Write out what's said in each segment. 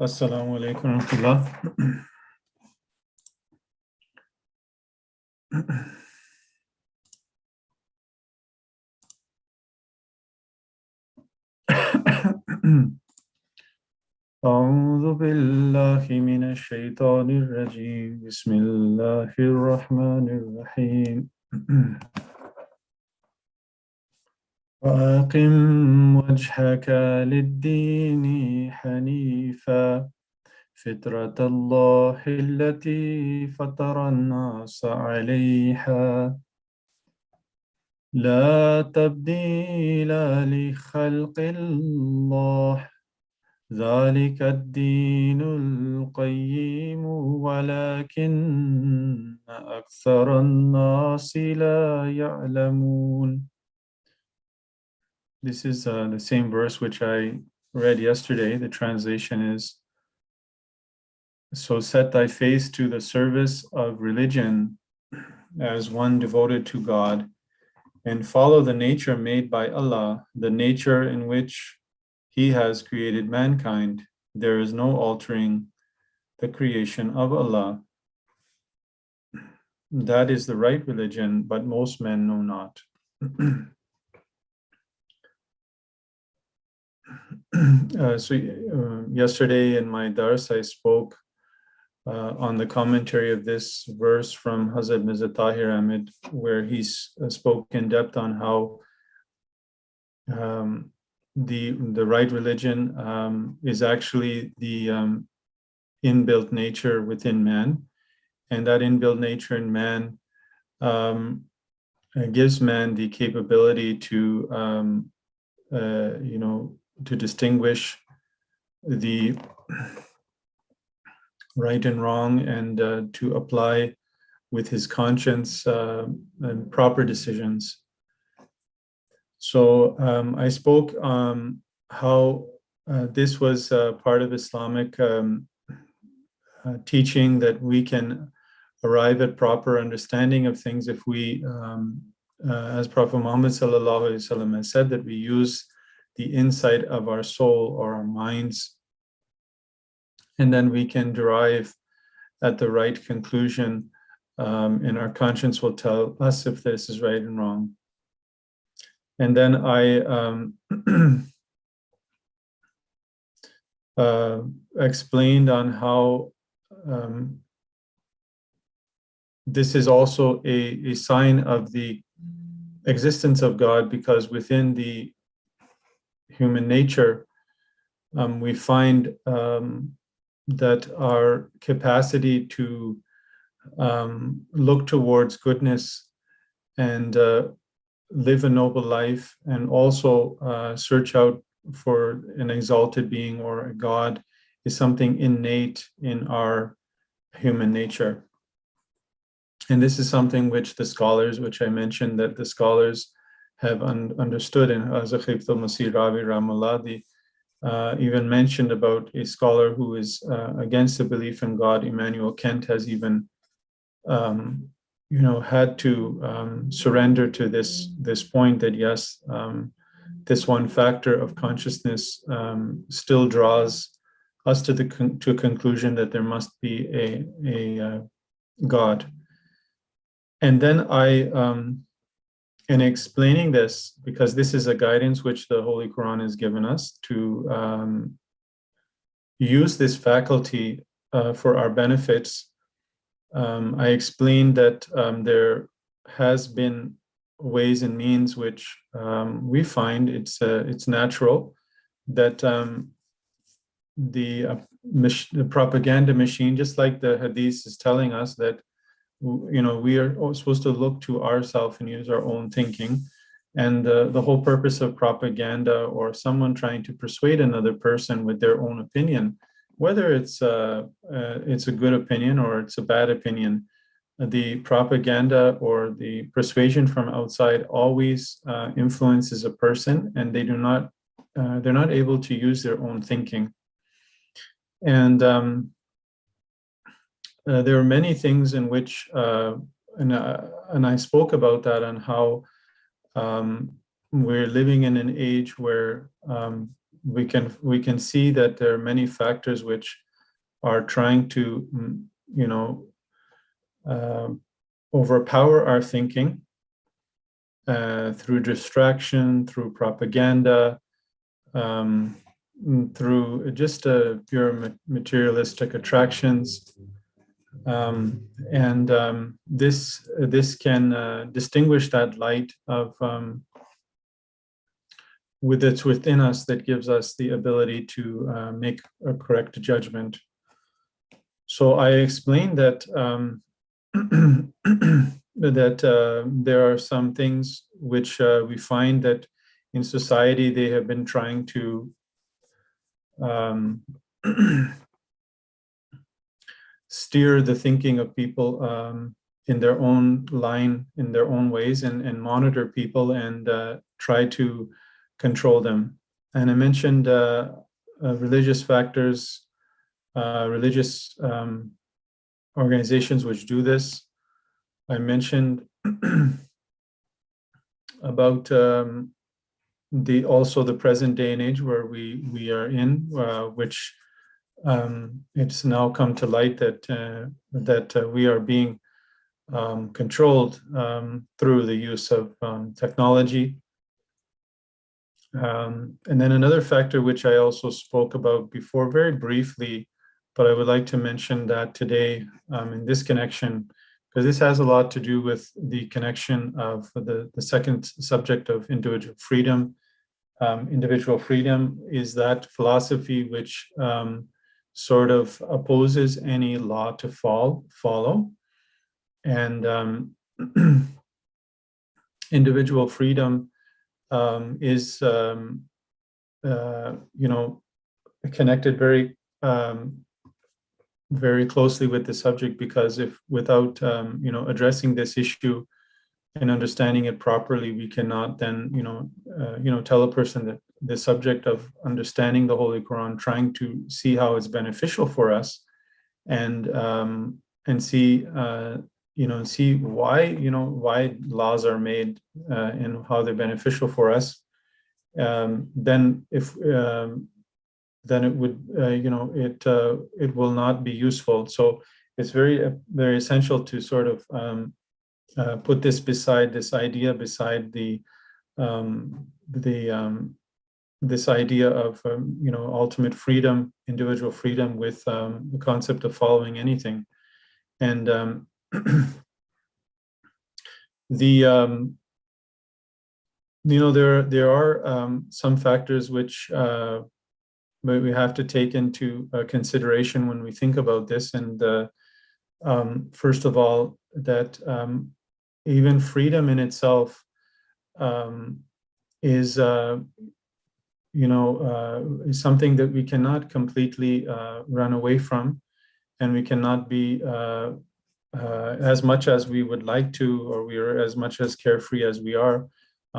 Assalamu alaikum warahmatullah. أعوذ بالله من الشيطان الرجيم بسم الله الرحمن الرحيم وأقم وجهك للدين حنيفا فطرة الله التي فطر الناس عليها لا تبديل لخلق الله ذلك الدين القيم ولكن أكثر الناس لا يعلمون. This is the same verse which I read yesterday. The translation is, so set thy face to the service of religion as one devoted to God, and follow the nature made by Allah, the nature in which He has created mankind. There is no altering the creation of Allah. That is the right religion, but most men know not. Yesterday in my dars, I spoke on the commentary of this verse from Hazrat Mirza Tahir Ahmed, where he spoke in depth on how the right religion is actually the inbuilt nature within man, and that inbuilt nature in man gives man the capability to to distinguish the right and wrong, and to apply with his conscience and proper decisions. So I spoke how this was part of Islamic teaching, that we can arrive at proper understanding of things if we, as Prophet Muhammad sallallahu alaihi wasallam has said, that we use the insight of our soul or our minds, and then we can derive at the right conclusion, and our conscience will tell us if this is right and wrong. And then I explained on how this is also a sign of the existence of God, because within the human nature, we find that our capacity to look towards goodness and live a noble life, and also search out for an exalted being or a God, is something innate in our human nature. And this is something which the scholars, which I mentioned, that the scholars have understood. And Khifd al-Masih Ravi Rahimahullah even mentioned about a scholar who is against the belief in God. Immanuel Kant has even had to surrender to this point, that yes, this one factor of consciousness still draws us to a conclusion that there must be a God. And then in explaining this, because this is a guidance which the Holy Quran has given us to use this faculty for our benefits, I explained that there has been ways and means which we find it's natural that the propaganda machine, just like the Hadith is telling us, that we are supposed to look to ourselves and use our own thinking. And the whole purpose of propaganda, or someone trying to persuade another person with their own opinion, whether it's a good opinion or it's a bad opinion, the propaganda or the persuasion from outside always influences a person, and they're not able to use their own thinking. And there are many things in which, and I spoke about that, on how we're living in an age where we can see that there are many factors which are trying to, you know, overpower our thinking through distraction, through propaganda, through just pure materialistic attractions. This can distinguish that light of that's within us that gives us the ability to make a correct judgment. So I explained that that there are some things which we find that in society they have been trying to steer the thinking of people in their own line, in their own ways, and monitor people and try to control them. And I mentioned religious factors, religious organizations which do this. I mentioned about also the present day and age where we are in, which it's now come to light that we are being controlled through the use of technology. And then another factor which I also spoke about before very briefly, but I would like to mention that today in this connection, because this has a lot to do with the connection of the second subject of individual freedom. Individual freedom is that philosophy which sort of opposes any law to follow. And individual freedom is, you know, connected very very closely with the subject, because if without you know, addressing this issue and understanding it properly, we cannot then you know, tell a person that the subject of understanding the Holy Quran, trying to see how it's beneficial for us, and see you know, see why, you know, why laws are made and how they're beneficial for us. Then if then it would, you know, it will not be useful. So it's very, very essential to sort of put this beside this idea, beside this idea of you know, ultimate freedom, individual freedom, with the concept of following anything. And you know, there are some factors which we have to take into consideration when we think about this. And first of all, that even freedom in itself is, you know, is something that we cannot completely run away from, and we cannot be as much as we would like to, or we are as much as carefree as we are.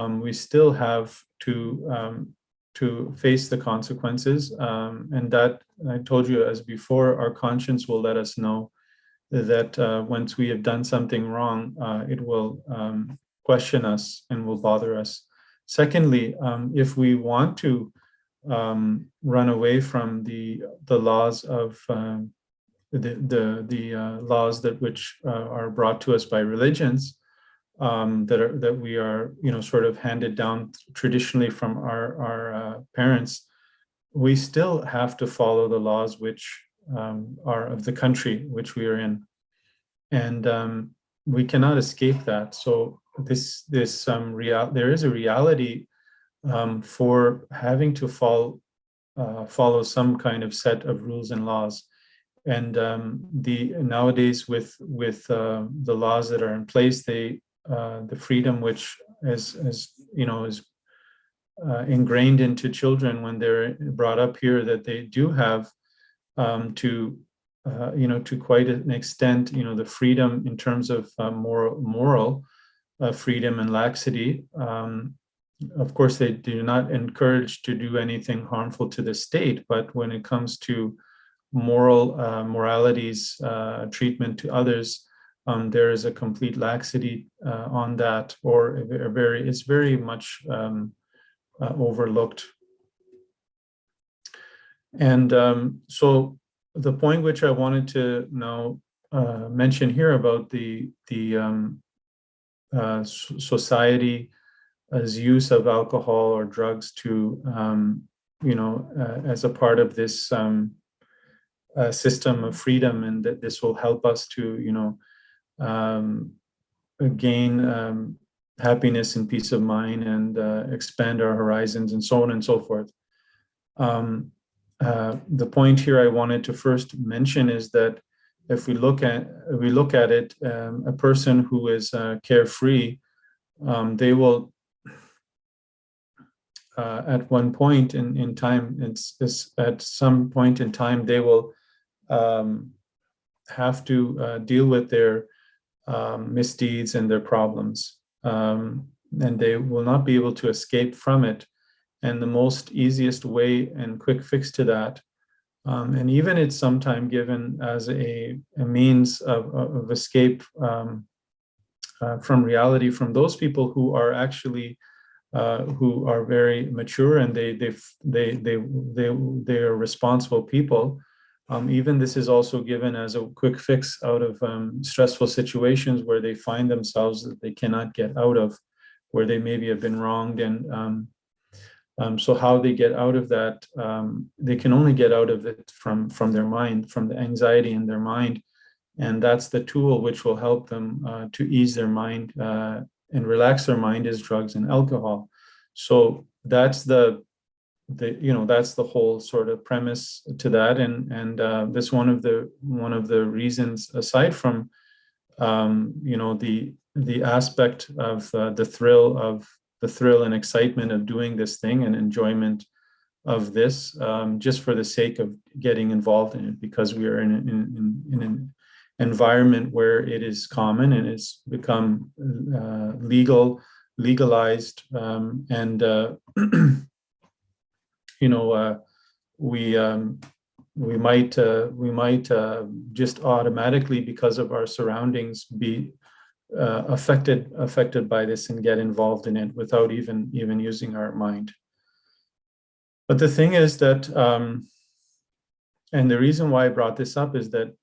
We still have to face the consequences, and that, I told you as before, our conscience will let us know that once we have done something wrong, it will question us and will bother us. Secondly, if we want to run away from the laws of the laws that which are brought to us by religions, that we are, you know, sort of handed down traditionally from our parents, we still have to follow the laws which are of the country which we are in, and we cannot escape that. So there is a reality for having to follow some kind of set of rules and laws. And nowadays with the laws that are in place, the freedom which is you know, is ingrained into children when they're brought up here, that they do have to you know, to quite an extent, you know, the freedom in terms of moral freedom and laxity. Of course, they do not encourage to do anything harmful to the state, but when it comes to moralities, treatment to others, there is a complete laxity on that, or it's very much overlooked. And so the point which I wanted to now mention here about society as use of alcohol or drugs to, as a part of this system of freedom, and that this will help us to, um, gain happiness and peace of mind, and expand our horizons, and so on and so forth. The point here I wanted to first mention is that if we look at it, a person who is carefree, they will at one point in time, it's at some point in time, they will have to deal with their misdeeds and their problems, and they will not be able to escape from it. And the most easiest way and quick fix to that, and even it's sometimes given as a means of escape from reality, from those people who are actually who are very mature, and they are responsible people. Even this is also given as a quick fix out of stressful situations where they find themselves that they cannot get out of, where they maybe have been wronged. And so how they get out of that, they can only get out of it from their mind, from the anxiety in their mind. And that's the tool which will help them to ease their mind and relax their mind, is drugs and alcohol. So that's that's the whole sort of premise to that. And this one of the reasons, aside from the aspect of the thrill and excitement of doing this thing, and enjoyment of this, just for the sake of getting involved in it, because we are in an environment where it is common and it's become legalized, and we might just automatically, because of our surroundings, be affected by this and get involved in it without even using our mind. But the thing is that, and the reason why I brought this up is that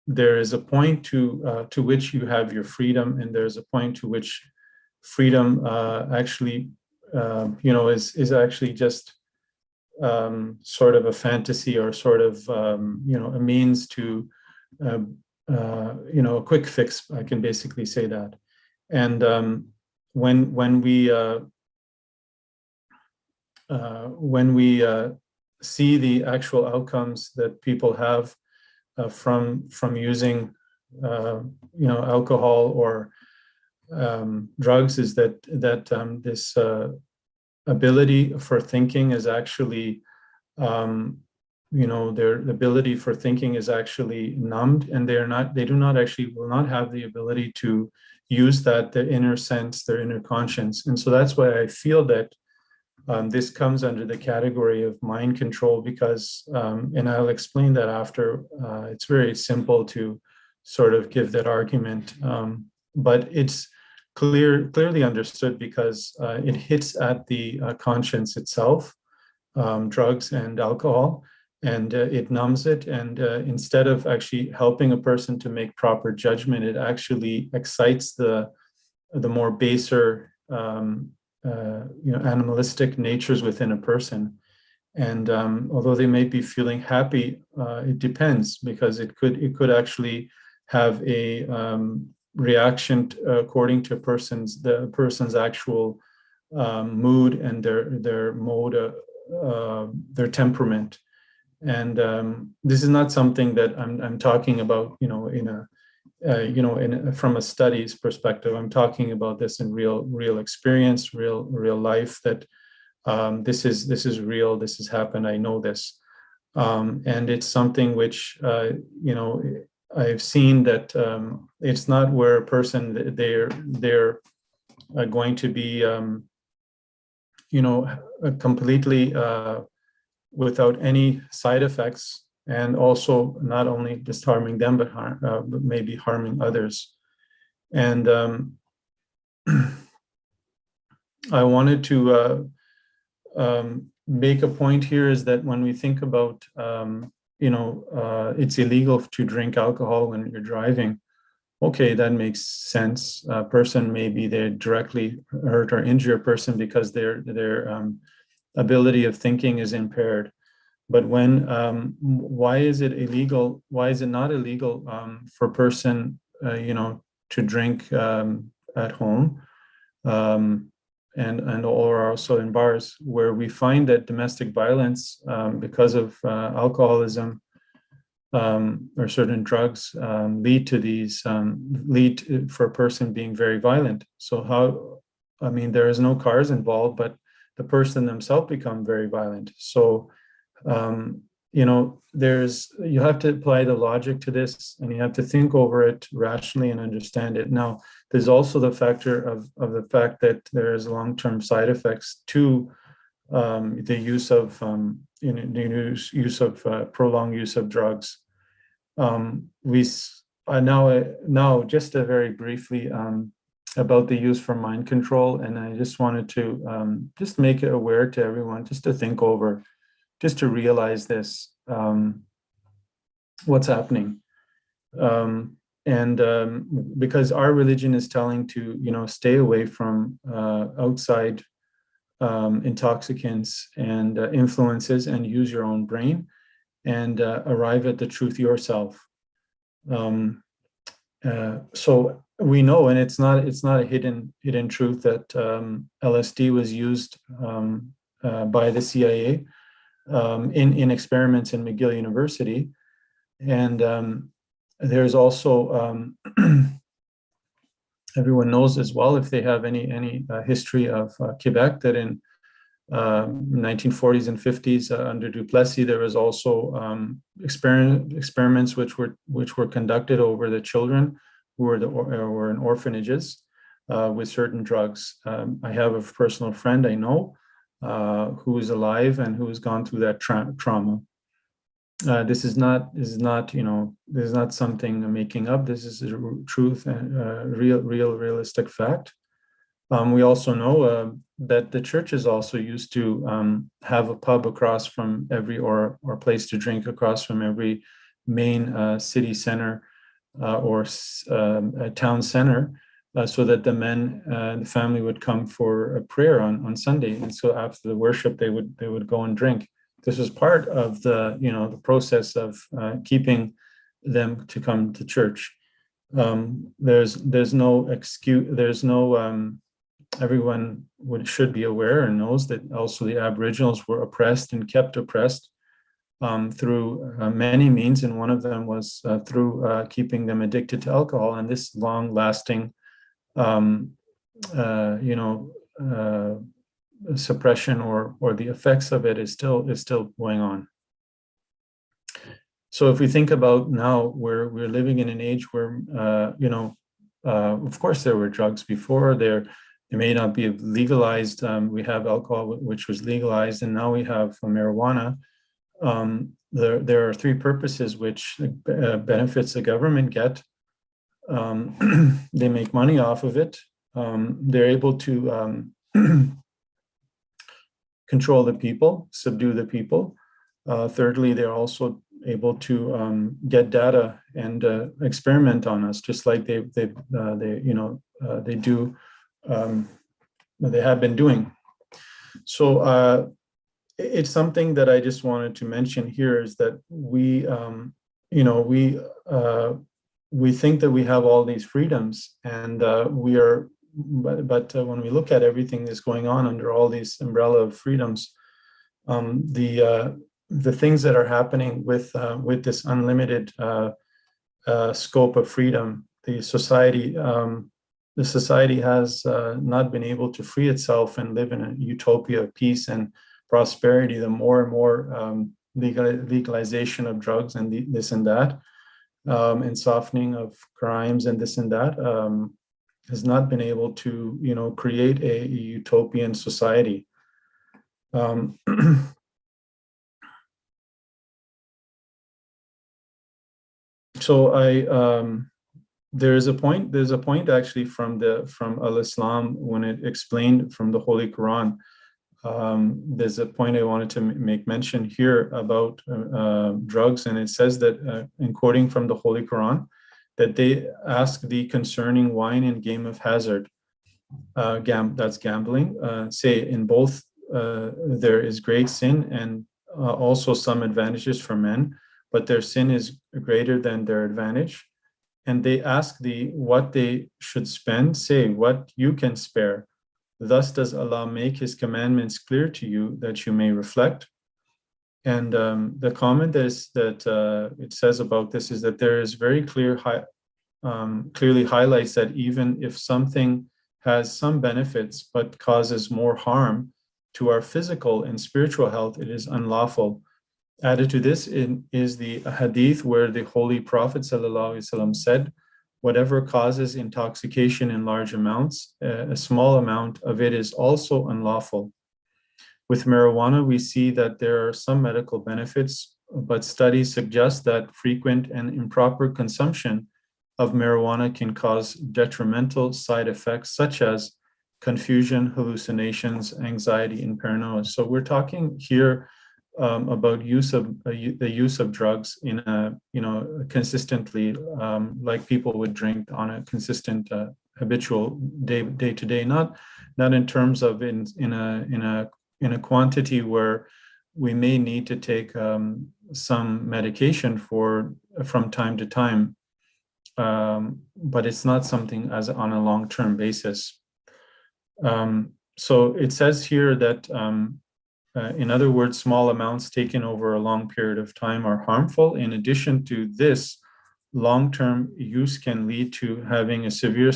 there is a point to which you have your freedom, and there's a point to which freedom actually is actually just sort of a fantasy, or sort of a means to a quick fix. I can basically say that. And when we see the actual outcomes that people have from using alcohol or drugs, is that this ability for thinking is actually their ability for thinking is actually numbed, and they will not have the ability to use their inner sense, their inner conscience. And so that's why I feel that this comes under the category of mind control, because, and I'll explain that after, it's very simple to sort of give that argument, but it's clearly understood, because it hits at the conscience itself, drugs and alcohol, and it numbs it. And instead of actually helping a person to make proper judgment, it actually excites the more baser animalistic natures within a person. And although they may be feeling happy, it depends, because it could actually have a reaction according to the person's actual mood and their mode, their temperament. And this is not something that I'm talking about, from a studies perspective. I'm talking about this in real experience, real life, that this is real. This has happened. I know this, and it's something which I've seen that it's not where a person they're going to be completely without any side effects, and also not only just harming them, but maybe harming others. And I wanted to make a point here is that when we think about, it's illegal to drink alcohol when you're driving. Okay, that makes sense. A person maybe they directly hurt or injure a person because their ability of thinking is impaired. But when why is it illegal? Why is it not illegal for a person, to drink at home, and or also in bars, where we find that domestic violence, because of alcoholism, or certain drugs, lead for a person being very violent. So I mean, there is no cars involved, but the person themselves become very violent. So, you have to apply the logic to this, and you have to think over it rationally and understand it. Now, there's also the factor of the fact that there is long-term side effects to the use of prolonged use of drugs. We now just very briefly about the use for mind control, and I just wanted to just make it aware to everyone, just to think over, just to realize this, what's happening, and because our religion is telling to stay away from outside intoxicants and influences, and use your own brain and arrive at the truth yourself. So we know, and it's not a hidden truth, that LSD was used by the CIA in experiments in McGill University, and there's also everyone knows as well, if they have any history of Quebec, that in 1940s and 50s, under Duplessis, there was also experiments which were conducted over the children who were in orphanages with certain drugs. I have a personal friend I know who is alive and who has gone through that trauma. This is not something I'm making up. This is a truth and realistic fact. We also know that the church is also used to have a pub across from every, or place to drink across from every main city center or town center, so that the men, the family would come for a prayer on Sunday, and so after the worship they would go and drink. This is part of the process of keeping them to come to church. There's no excuse. There's no everyone should be aware and knows that also the Aboriginals were oppressed and kept oppressed through many means, and one of them was through keeping them addicted to alcohol. And this long-lasting, suppression or the effects of it is still going on. So if we think about now, we're living in an age where of course there were drugs before. They may not be legalized. We have alcohol, which was legalized, and now we have marijuana. There are three purposes which benefits the government get. They make money off of it. They're able to control the people, subdue the people. Thirdly, they're also able to get data and experiment on us, just like they do. They have been doing. So it's something that I just wanted to mention here, is that we think that we have all these freedoms, and we are, but when we look at everything that's going on under all these umbrella of freedoms, the things that are happening with this unlimited scope of freedom, the society has not been able to free itself and live in a utopia of peace and prosperity. The more and more legalization of drugs and this and that, and softening of crimes and this and that, has not been able to create a utopian society. So there's a point actually from Al-Islam, when it explained from the Holy Quran, there's a point I wanted to make mention here about drugs, and it says that, in quoting from the Holy Quran, that they ask thee concerning wine and game of hazard, that's gambling, say in both there is great sin and also some advantages for men, but their sin is greater than their advantage. And they ask thee what they should spend, say what you can spare. Thus does Allah make his commandments clear to you that you may reflect. And the comment that it says about this is that there is very clearly highlights that even if something has some benefits but causes more harm to our physical and spiritual health, it is unlawful. Added to this is the hadith where the Holy Prophet ﷺ said, whatever causes intoxication in large amounts, a small amount of it is also unlawful. With marijuana, we see that there are some medical benefits, but studies suggest that frequent and improper consumption of marijuana can cause detrimental side effects such as confusion, hallucinations, anxiety, and paranoia. So we're talking here about the use of drugs in a consistently, like people would drink on a consistent habitual day to day, not in terms of in a quantity where we may need to take some medication from time to time, but it's not something as on a long-term basis. So it says here that in other words, small amounts taken over a long period of time are harmful. In addition to this, long-term use can lead to having a severe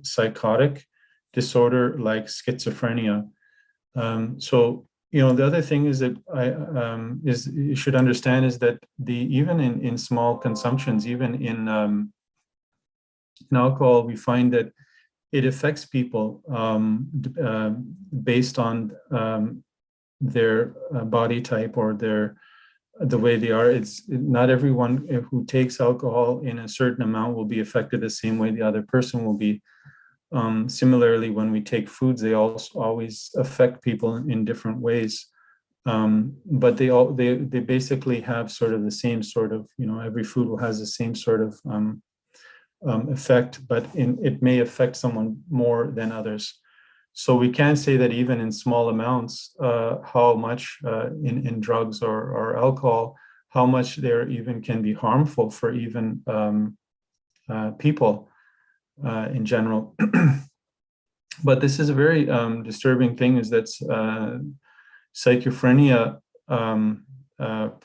psychotic disorder like schizophrenia. So, the other thing is that you should understand is that even in small consumptions, even in alcohol, we find that it affects people based on their body type or the way they are. It's not everyone who takes alcohol in a certain amount will be affected the same way the other person will be. Similarly, when we take foods, they also always affect people in different ways. But they basically have sort of the same sort of, every food has the same sort of effect, but it may affect someone more than others. So we can say that even in small amounts, how much in drugs or alcohol, how much there even can be harmful for even people in general. But this is a very disturbing thing, is that schizophrenia,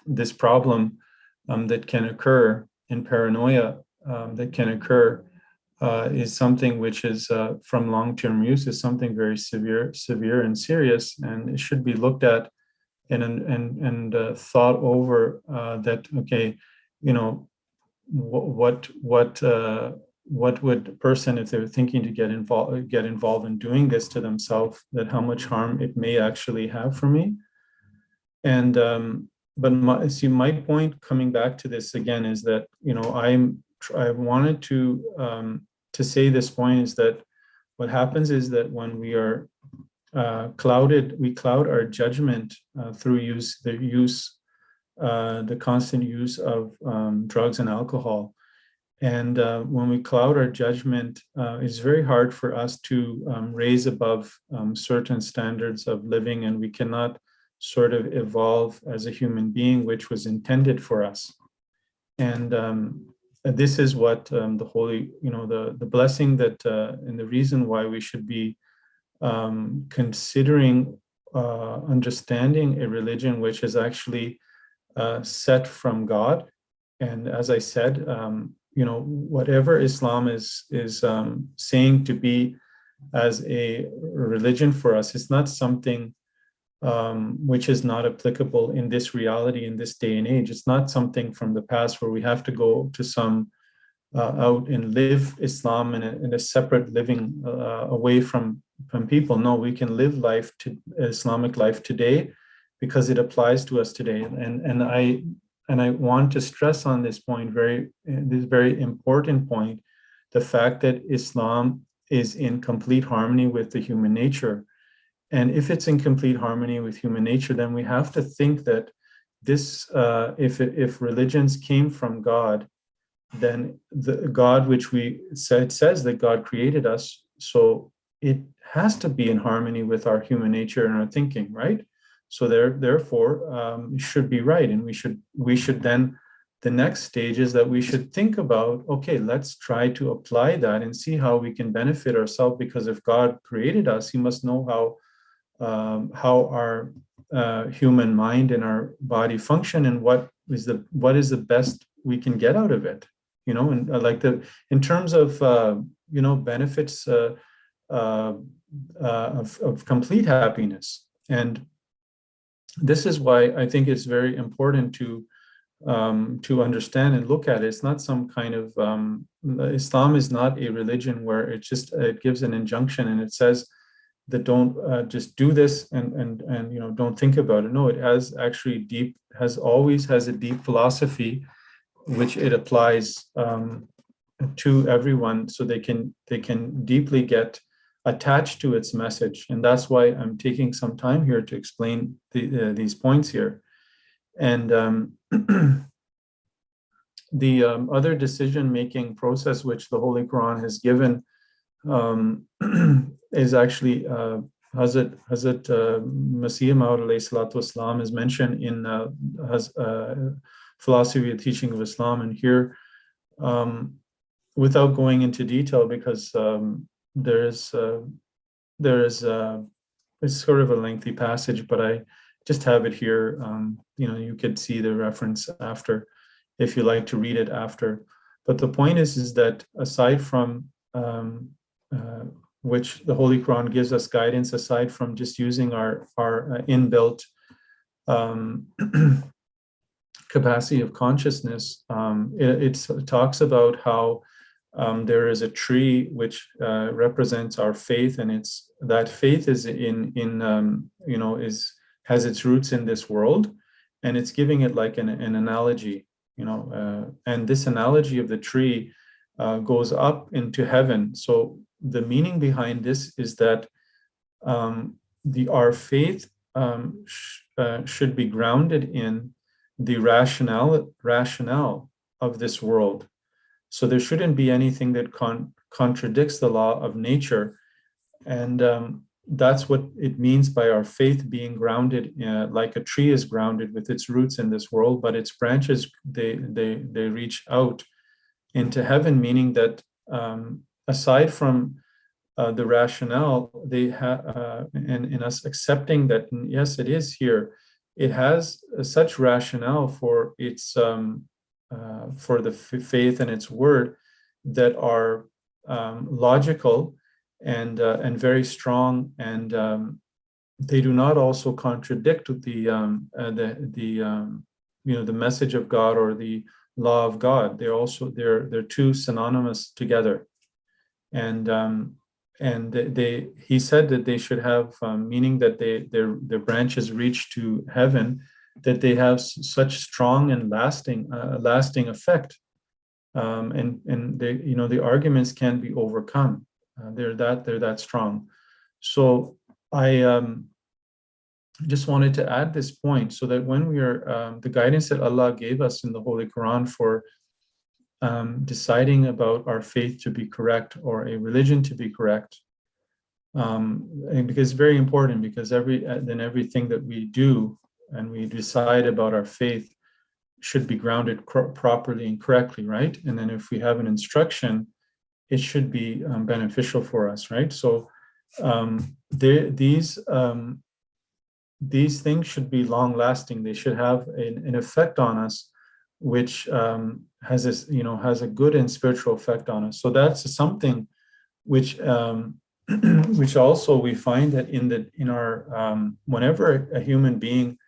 this problem that can occur, in paranoia that can occur, is something which is from long-term use, is something very severe and serious, and it should be looked at and thought over. That okay, what would a person, if they're thinking to get involved in doing this to themselves, that how much harm it may actually have for me. And but my point coming back to this again is that I wanted to say this point is that what happens is that when we are clouded, we cloud our judgment through the constant use of drugs and alcohol. And when we cloud our judgment, it's very hard for us to raise above certain standards of living, and we cannot sort of evolve as a human being, which was intended for us. And this is what the holy, the blessing that, and the reason why we should be considering understanding a religion which is actually set from God. And as I said, whatever Islam is saying to be as a religion for us, it's not something which is not applicable in this reality, in this day and age. It's not something from the past where we have to go to some out and live Islam in a separate living away from people. No, we can live Islamic life today because it applies to us today. And I want to stress on this point, this very important point, the fact that Islam is in complete harmony with the human nature. And if it's in complete harmony with human nature, then we have to think that this, if religions came from God, then the God, which we said says that God created us, so it has to be in harmony with our human nature and our thinking, right? So therefore, it should be right, and we should then, the next stage is that we should think about, okay, let's try to apply that and see how we can benefit ourselves, because if God created us, He must know how our human mind and our body function, and what is the best we can get out of it, and like in terms of benefits uh, of complete happiness. And this is why I think it's very important to understand and look at it. It's not some kind of Islam is not a religion where it gives an injunction and it says that don't just do this and don't think about it. No, it has actually always has a deep philosophy which it applies to everyone, so they can deeply get attached to its message. And that's why I'm taking some time here to explain these points here. And the other decision-making process which the Holy Quran has given is actually Hazrat Masih Maud alayhi salatu wasalam is mentioned in Philosophy and Teaching of Islam. And here, without going into detail, because there is it's sort of a lengthy passage, but I just have it here. You could see the reference after, if you like to read it after. But the point is that aside from which the Holy Quran gives us guidance, aside from just using our inbuilt capacity of consciousness, it talks about how there is a tree which represents our faith, and that faith is has its roots in this world, and it's giving it like an analogy, and this analogy of the tree goes up into heaven. So the meaning behind this is that our faith should be grounded in the rationale of this world. So there shouldn't be anything that contradicts the law of nature. And that's what it means by our faith being grounded, like a tree is grounded with its roots in this world, but its branches, they reach out into heaven, meaning that aside from the rationale, they have, and in us accepting that, yes, it is here, it has such rationale for its for the faith and its word that are logical and very strong, and they do not also contradict the message of God or the law of God. They're two synonymous together, and he said that they should have meaning that their branches reach to heaven, that they have such strong and lasting effect, and the arguments can be overcome. They're that strong. So I just wanted to add this point, so that when we are the guidance that Allah gave us in the Holy Quran for deciding about our faith to be correct or a religion to be correct, and because it's very important, because everything that we do and we decide about our faith should be grounded properly and correctly, right? And then if we have an instruction, it should be beneficial for us, right? So these things should be long lasting. They should have an effect on us, which has a good and spiritual effect on us. So that's something which which also we find that in our whenever a human being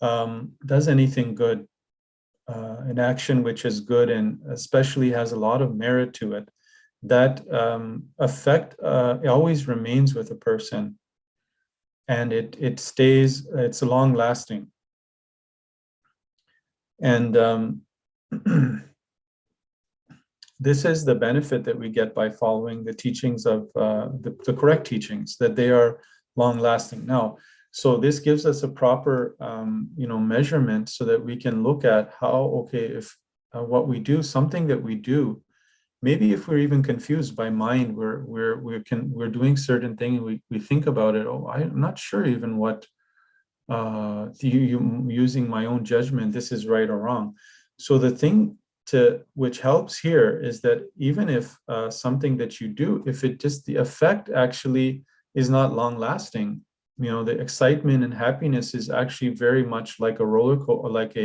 does anything good, an action which is good and especially has a lot of merit to it, that effect always remains with a person, and it stays. It's long lasting, and this is the benefit that we get by following the teachings of the correct teachings, that they are long lasting. Now, so this gives us a proper, measurement so that we can look at how, okay, if what we do, something that we do, maybe if we're even confused by mind, we're doing certain thing and we think about it. Oh, I'm not sure even what using my own judgment, this is right or wrong. So the thing which helps here is that even if something that you do, if it just the effect actually is not long lasting, the excitement and happiness is actually very much like a roller coaster, like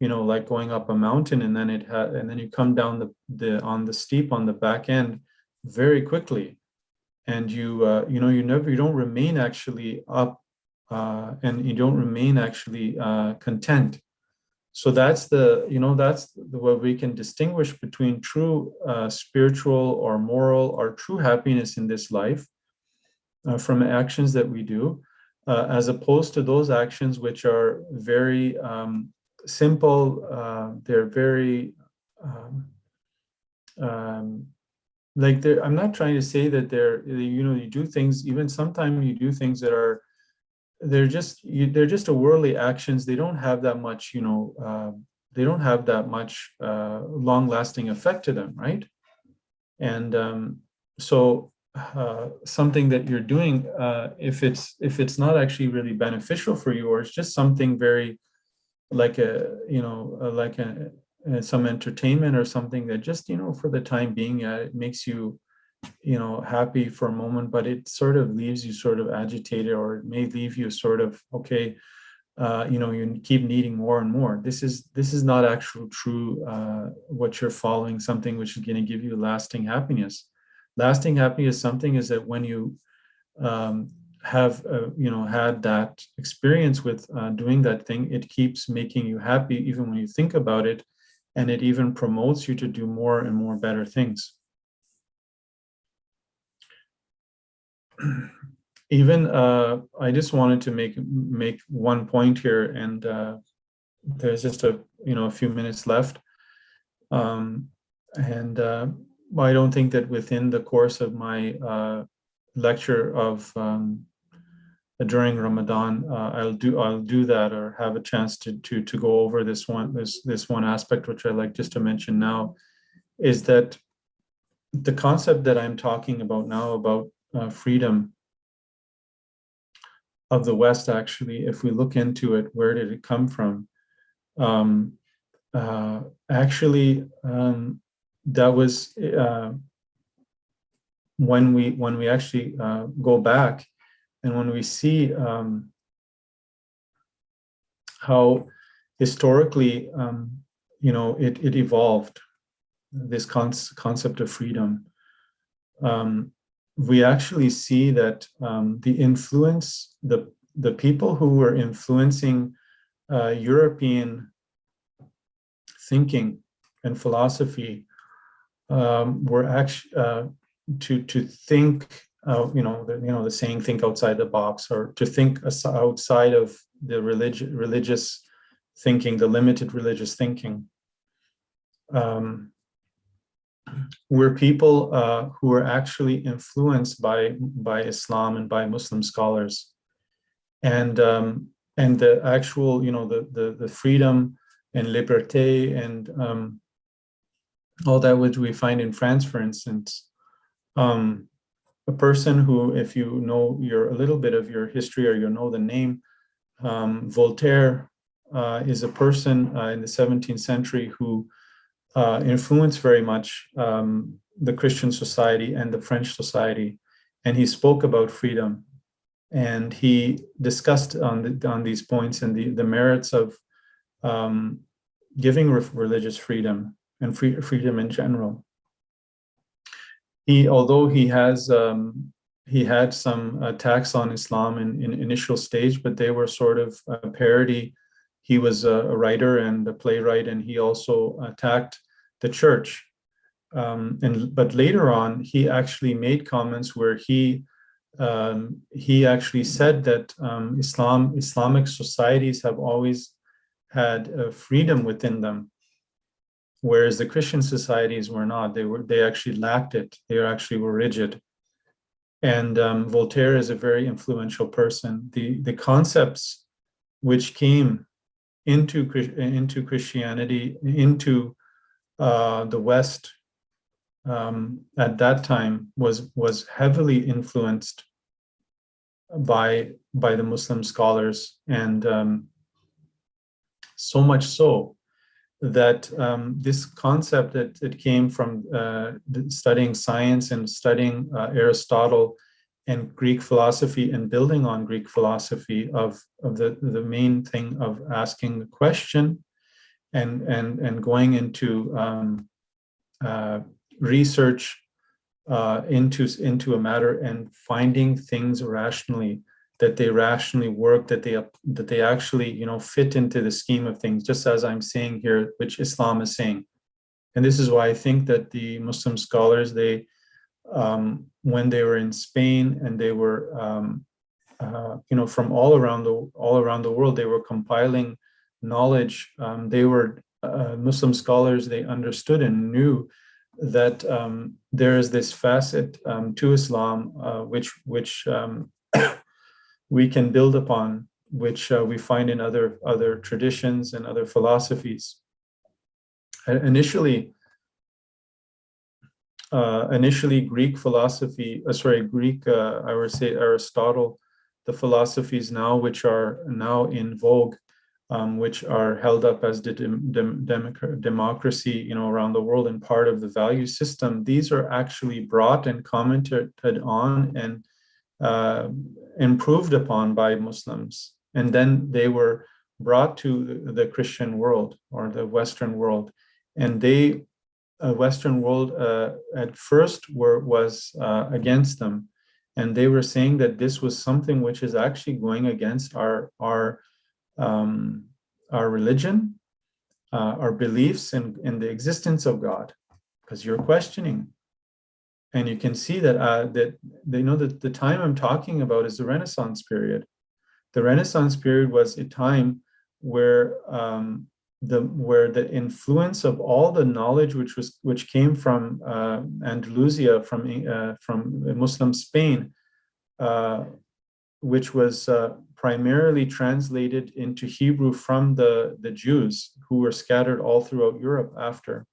like going up a mountain, and then and then you come down on the steep on the back end very quickly, and you don't remain actually up, and you don't remain actually content. So that's what we can distinguish between true spiritual or moral or true happiness in this life from actions that we do, as opposed to those actions which are very simple. They're very um, like I'm not trying to say that you do things, even sometimes you do things that are, they're just a worldly actions. They don't have that much, they don't have that much long lasting effect to them, right? And so something that you're doing, if it's not actually really beneficial for you, or it's just something very like some entertainment or something that just, for the time being, it makes you, happy for a moment, but it sort of leaves you sort of agitated, or it may leave you sort of, okay, you keep needing more and more. This is not actual true, what you're following, something which is going to give you lasting happiness. Lasting happiness, something is that when you have had that experience with doing that thing, it keeps making you happy even when you think about it, and it even promotes you to do more and more better things. Even I just wanted to make one point here, and there's just a few minutes left, and I don't think that within the course of my lecture of during Ramadan, I'll do that, or have a chance to go over this one aspect, which I like just to mention now, is that the concept that I'm talking about now about freedom of the West, actually, if we look into it, where did it come from? Actually, that was when we actually go back, and when we see how historically, it evolved, this concept of freedom. We actually see that the influence, the people who were influencing European thinking and philosophy were actually to think, the saying, think outside the box, or to think outside of the religious thinking, the limited religious thinking. Were people who were actually influenced by Islam and by Muslim scholars, and the actual, the freedom and liberté and all that which we find in France, for instance. A person who, if you know a little bit of your history, or you know the name, Voltaire, is a person in the 17th century who influenced very much the Christian society and the French society, and he spoke about freedom, and he discussed on these points and the merits of giving religious freedom and freedom in general. Although he had some attacks on Islam in initial stage, but they were sort of a parody. He was a writer and a playwright, and he also attacked the church. But later on, he actually made comments where he actually said that Islamic societies have always had freedom within them, whereas the Christian societies were not. They actually lacked it. They actually were rigid. And Voltaire is a very influential person. The concepts which came into Christianity, into the West at that time was heavily influenced by the Muslim scholars, and so much so that this concept that it came from studying science and studying Aristotle and Greek philosophy, and building on Greek philosophy of the main thing of asking the question and going into research into a matter and finding things rationally, that they rationally work, that they actually fit into the scheme of things, just as I'm saying here, which Islam is saying. And this is why I think that the Muslim scholars, they when they were in Spain, and they were from all around the world, they were compiling knowledge. They were Muslim scholars. They understood and knew that there is this facet to Islam which we can build upon, which we find in other traditions and other philosophies. Initially, Greek philosophy, I would say Aristotle, the philosophies now which are now in vogue, which are held up as the democracy, around the world, and part of the value system. These are actually brought and commented on and improved upon by Muslims, and then they were brought to the Christian world or the Western world, and Western world at first was against them, and they were saying that this was something which is actually going against our religion, our beliefs in the existence of God, because you're questioning. And you can see that that the time I'm talking about is the Renaissance period. The Renaissance period was a time where the influence of all the knowledge which came from Andalusia, from Muslim Spain, which was primarily translated into Hebrew from the Jews who were scattered all throughout Europe after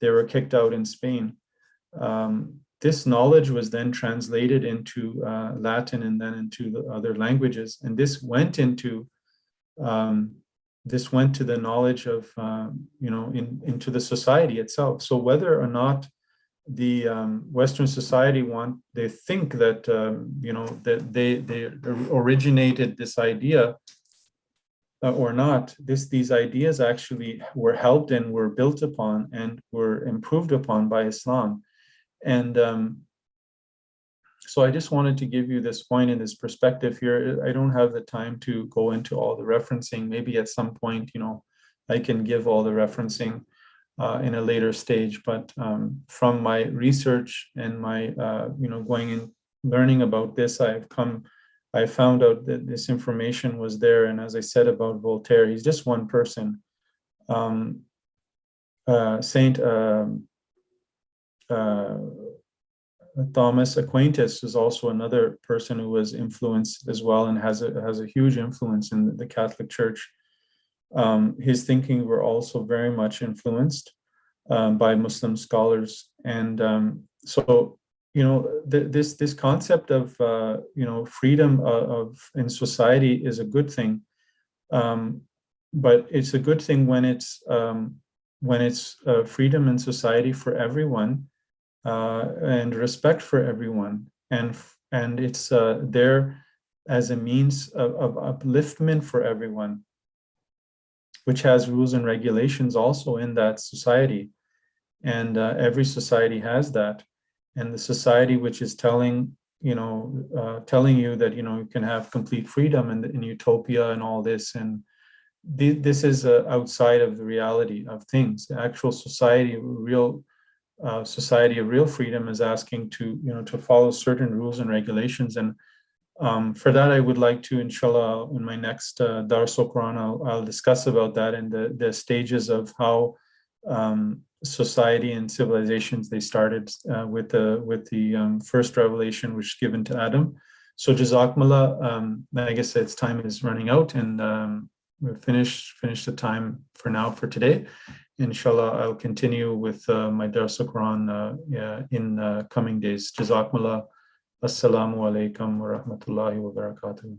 they were kicked out in Spain. This knowledge was then translated into Latin and then into the other languages, and this went to the knowledge of into the society itself. So whether or not the Western society they think that that they originated this idea or not, these ideas actually were helped and were built upon and were improved upon by Islam. And so I just wanted to give you this point and this perspective here. I don't have the time to go into all the referencing. Maybe at some point, I can give all the referencing in a later stage. But from my research and my, going and learning about this, I found out that this information was there. And as I said about Voltaire, he's just one person. Saint Thomas Aquinas is also another person who was influenced as well and has a huge influence in the Catholic Church. His thinking were also very much influenced by Muslim scholars, and so this concept of freedom in society is a good thing, but it's a good thing when it's freedom in society for everyone. And respect for everyone, and it's there as a means of upliftment for everyone, which has rules and regulations also in that society, and every society has that. And the society which is telling you that you can have complete freedom in utopia and all this, and this is outside of the reality of things. The actual society, society of real freedom, is asking to follow certain rules and regulations. And for that, I would like to, inshallah, in my next Dars al Quran, I'll discuss about that and the stages of how society and civilizations they started with the first revelation, which is given to Adam. So Jazakumullah, I guess its time is running out, and we've finished the time for now for today. Inshallah, I'll continue with my Dars al-Quran in coming days. Jazakumullah. Assalamu alaikum wa rahmatullahi wa barakatuh.